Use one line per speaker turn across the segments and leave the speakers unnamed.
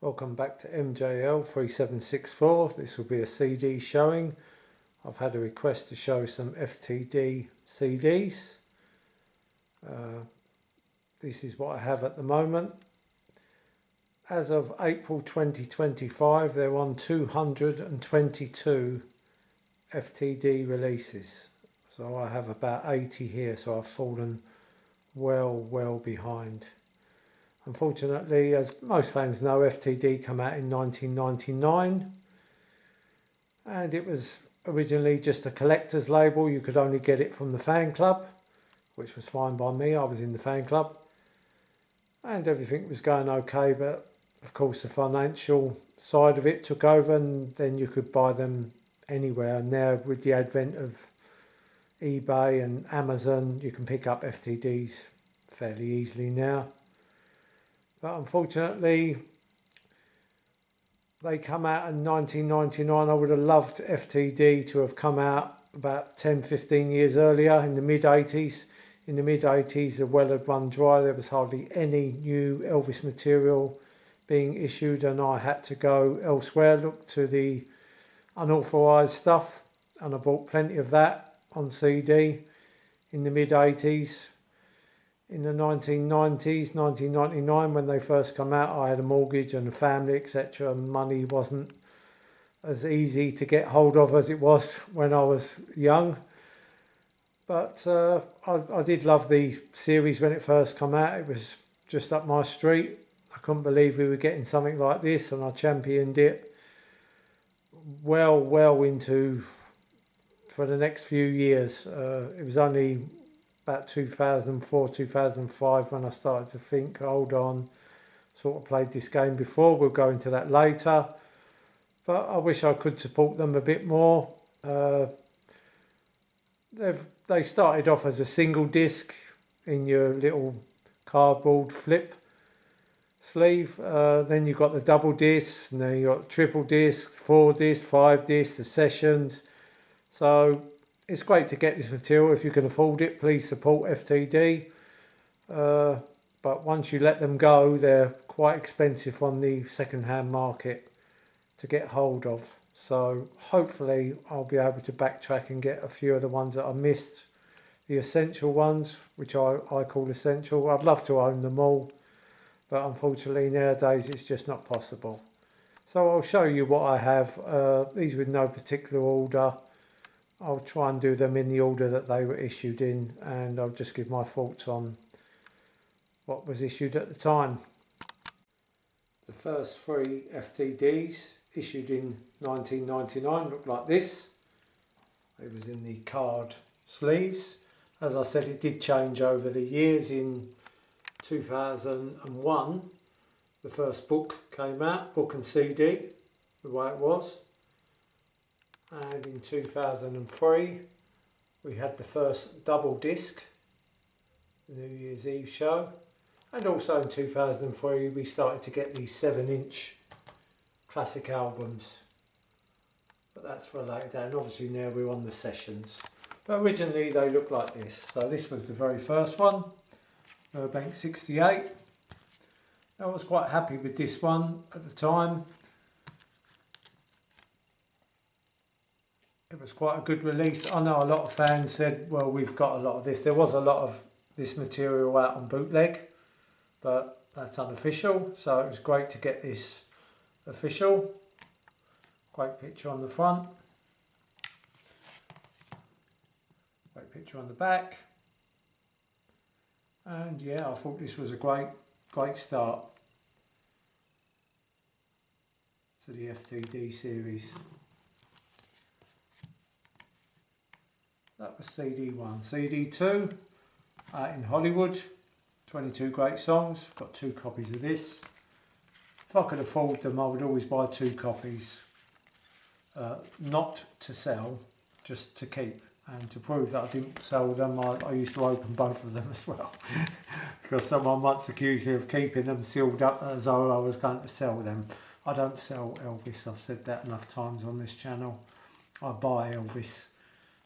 Welcome back to MJL 3764. This will be a CD showing. I've had a request to show some FTD CDs. This is what I have at the moment. As of April 2025, they're on 222 FTD releases. So I have about 80 here, so I've fallen well behind. Unfortunately, as most fans know, FTD came out in 1999 and it was originally just a collector's label. You could only get it from the fan club, which was fine by me. I was in the fan club and everything was going okay, but of course the financial side of it took over and then you could buy them anywhere. And now with the advent of eBay and Amazon, you can pick up FTDs fairly easily now. But unfortunately, they come out in 1999. I would have loved FTD to have come out about 10-15 years earlier, in the mid-80s. In the mid-80s, the well had run dry. There was hardly any new Elvis material being issued, and I had to go elsewhere, look to the unauthorised stuff, and I bought plenty of that on CD in the mid-80s. In the 1990s, 1999, when they first come out, I had a mortgage and a family, etc. And money wasn't as easy to get hold of as it was when I was young. But I did love the series when it first came out. It was just up my street. I couldn't believe we were getting something like this, and I championed it well into for the next few years. It was only about 2004, 2005 when I started to think, hold on, sort of played this game before, we'll go into that later. But I wish I could support them a bit more. They started off as a single disc in your little cardboard flip sleeve. Then you got the double disc, and then you got triple disc, 4 disc, 5 disc, the sessions. So it's great to get this material. If you can afford it, please support FTD. But once you let them go, they're quite expensive on the second-hand market to get hold of. So hopefully I'll be able to backtrack and get a few of the ones that I missed, the essential ones, which I call essential. I'd love to own them all, but unfortunately nowadays it's just not possible. So I'll show you what I have. These with no particular order. I'll try and do them in the order that they were issued in, and I'll just give my thoughts on what was issued at the time. The first 3 FTDs issued in 1999 look like this. It was in the card sleeves. As I said, it did change over the years. In 2001, the first book came out, book and CD, the way it was. And in 2003 we had the first double disc, the New Year's Eve show, and also in 2003 we started to get these 7-inch classic albums, but that's for a later day. And obviously now we're on the sessions, but originally they looked like this. So this was the very first one, Burbank 68. I was quite happy with this one at the time. It was quite a good release. I know a lot of fans said, well, we've got a lot of this. There was a lot of this material out on bootleg, but that's unofficial. So it was great to get this official. Great picture on the front. Great picture on the back. And yeah, I thought this was a great start to the FTD series. That was CD1. CD2, out in Hollywood, 22 great songs. Got 2 copies of this. If I could afford them, I would always buy 2 copies. Not to sell, just to keep. And to prove that I didn't sell them, I used to open both of them as well. Because someone once accused me of keeping them sealed up as though I was going to sell them. I don't sell Elvis, I've said that enough times on this channel. I buy Elvis.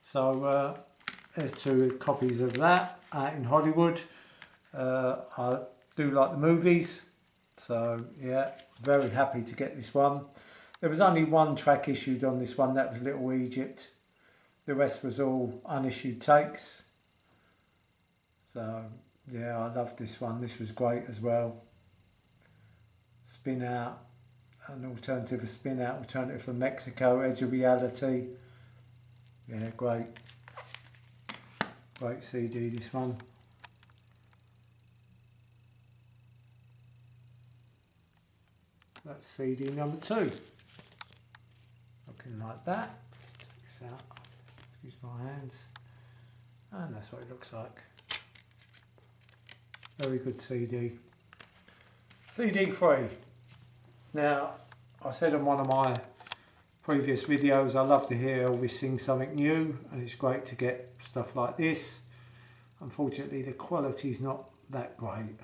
So there's 2 copies of that out in Hollywood. I do like the movies, So yeah, very happy to get this one. There was only one track issued on this one, that was Little Egypt. The rest was all unissued takes. So yeah, I loved this one. This was great as well. Spin Out, an alternative, a Spin Out alternative from Mexico, Edge of Reality. Yeah, great. Great CD, this one. That's CD number 2. Looking like that. Let's take this out. Use my hands. And that's what it looks like. Very good CD. CD 3. Now, I said in one of my previous videos, I love to hear Elvis sing something new, and it's great to get stuff like this. Unfortunately, the quality's not that great.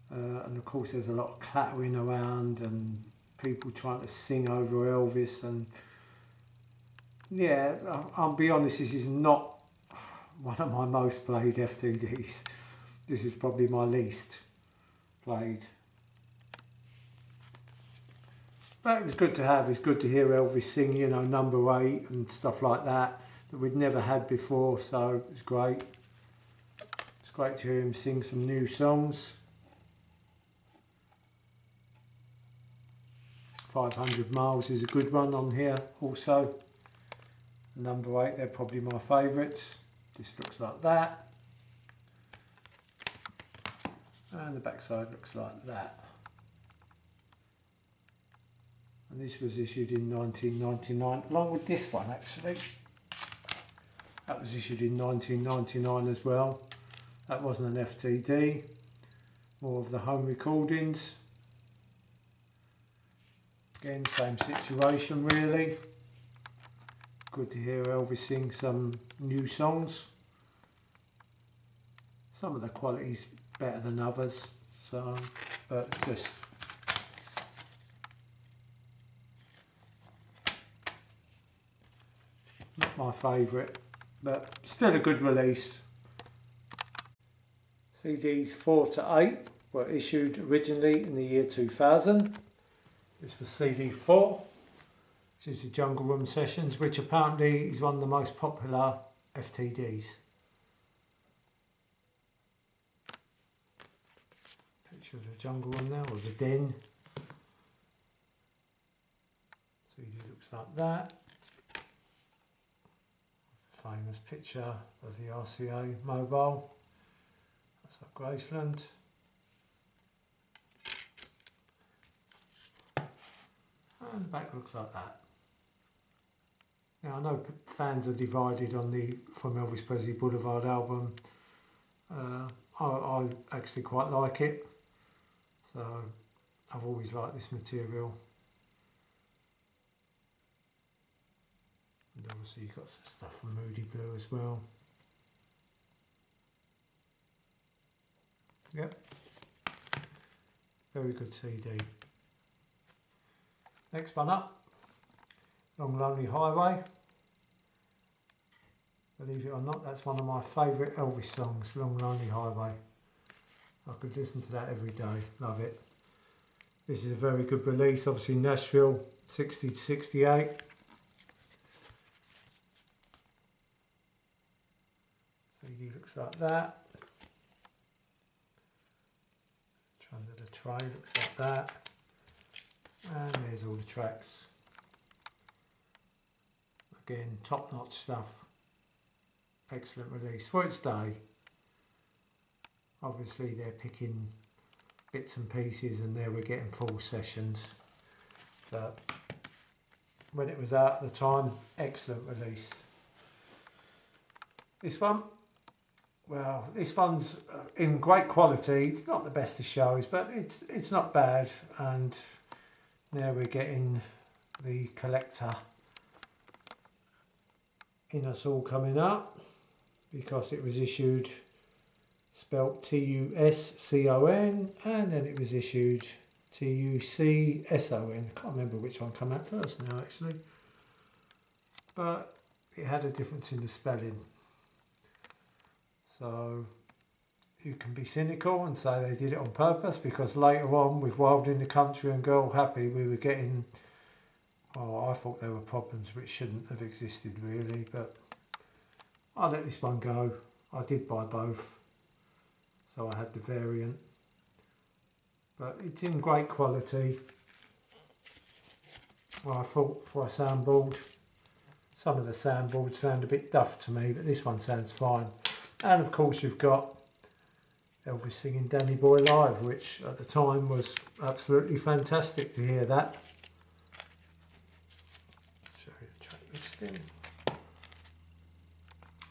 And of course there's a lot of clattering around and people trying to sing over Elvis, and yeah, I'll be honest, this is not one of my most played FTDs. This is probably my least played. But it was good to have. It's good to hear Elvis sing, you know, number 8 and stuff like that we'd never had before, so it's great. It's great to hear him sing some new songs. 500 Miles is a good one on here also. Number 8, they're probably my favourites. This looks like that. And the backside looks like that. And this was issued in 1999, along with this one actually. That was issued in 1999 as well. That wasn't an FTD, more of the home recordings. Again, same situation really. Good to hear Elvis sing some new songs. Some of the quality's better than others, so, but just not my favourite, but still a good release. CDs 4 to 8 were issued originally in the year 2000. This was CD 4, which is the Jungle Room Sessions, which apparently is one of the most popular FTDs. Picture of the Jungle Room there, or the Den. CD looks like that. The famous picture of the RCA mobile. That's at Graceland. And the back looks like that. Now I know fans are divided on the From Elvis Presley Boulevard album. I actually quite like it, so I've always liked this material. And obviously you've got some stuff from Moody Blue as well. Yep, very good CD. Next one up, Long Lonely Highway. Believe it or not, that's one of my favourite Elvis songs, Long Lonely Highway. I could listen to that every day, love it. This is a very good release, obviously Nashville, 60 to 68. CD looks like that. Under the tray, looks like that. And there's all the tracks. Again, top-notch stuff. Excellent release for its day. Obviously they're picking bits and pieces, and there we're getting full sessions. But when it was out at the time, excellent release. This one, well, this one's in great quality. It's not the best of shows, but it's not bad. And there we're getting the collector in us all coming up, because it was issued spelt T-U-S-C-O-N, and then it was issued T-U-C-S-O-N. I can't remember which one came out first now actually, but it had a difference in the spelling. So you can be cynical and say they did it on purpose, because later on with Wild in the Country and Girl Happy we were getting, well, I thought there were problems which shouldn't have existed really, but I let this one go. I did buy both, so I had the variant, but it's in great quality. Well, I thought for a soundboard, some of the soundboards sound a bit duff to me, but this one sounds fine. And of course you've got Elvis singing Danny Boy live, which at the time was absolutely fantastic to hear that. Show you the track listing.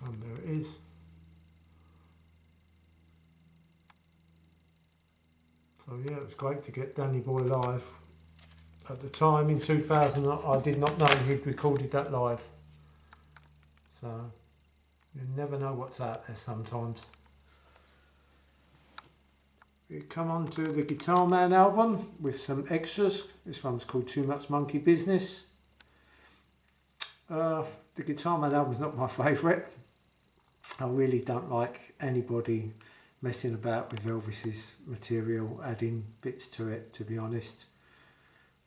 And there it is. So yeah, it was great to get Danny Boy live. At the time in 2000, I did not know he'd recorded that live. So you never know what's out there sometimes. We come on to the Guitar Man album with some extras. This one's called Too Much Monkey Business. The Guitar Man album's not my favourite. I really don't like anybody messing about with Elvis's material, adding bits to it, to be honest.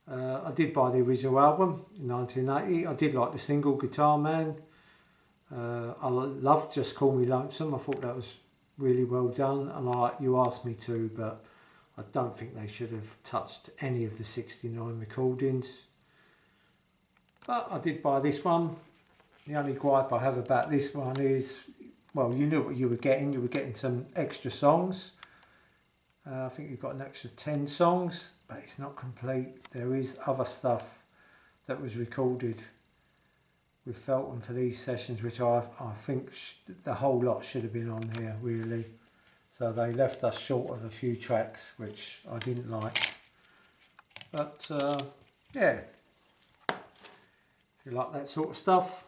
I did buy the original album in 1980. I did like the single Guitar Man. I loved Just Call Me Lonesome. I thought that was really well done, and you asked me to, but I don't think they should have touched any of the 69 recordings. But I did buy this one. The only gripe I have about this one is, well, you knew what you were getting. You were getting some extra songs. I think you've got an extra 10 songs, but it's not complete. There is other stuff that was recorded with Felton for these sessions, which I think the whole lot should have been on here really. So they left us short of a few tracks, which I didn't like. But yeah, if you like that sort of stuff.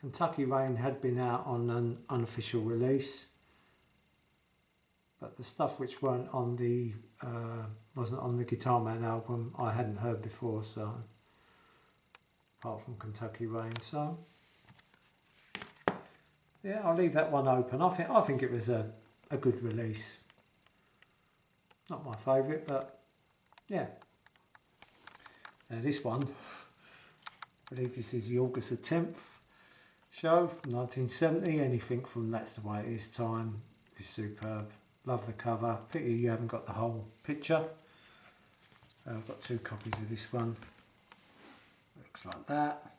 Kentucky Rain had been out on an unofficial release, but the stuff which weren't on the wasn't on the Guitar Man album I hadn't heard before, so apart from Kentucky Rain. So yeah, I'll leave that one open. I think it was a good release. Not my favourite, but yeah. Now this one, I believe this is the August the 10th show from 1970. Anything from That's the Way It Is time is superb. Love the cover. Pity you haven't got the whole picture. I've got 2 copies of this one. Looks like that.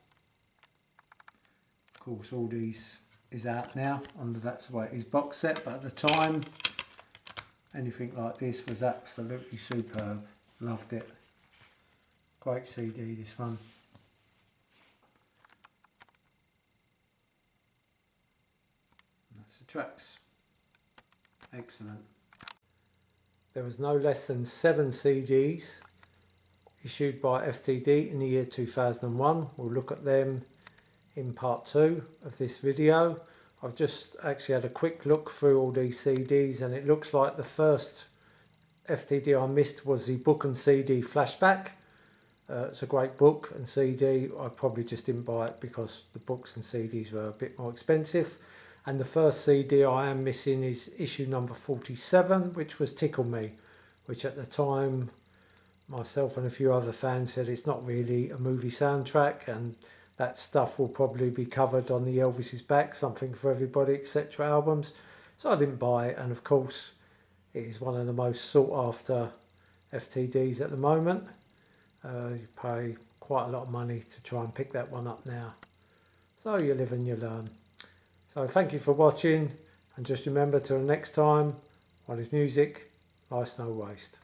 Of course, all these is out now under That's the Way It Is box set, but at the time, anything like this was absolutely superb. Loved it. Great CD, this one. And that's the tracks. Excellent. There was no less than 7 CDs issued by FTD in the year 2001. We'll look at them in part 2 of this video. I've just actually had a quick look through all these CDs, and it looks like the first FTD I missed was the book and CD flashback. It's a great book and CD. I probably just didn't buy it because the books and CDs were a bit more expensive. And the first CD I am missing is issue number 47, which was Tickle Me, which at the time myself and a few other fans said it's not really a movie soundtrack, and that stuff will probably be covered on the Elvis's Back, Something for Everybody, etc. albums. So I didn't buy it, and of course it is one of the most sought after FTDs at the moment. You pay quite a lot of money to try and pick that one up now. So you live and you learn. So thank you for watching, and just remember till next time, while there's music, life's no waste.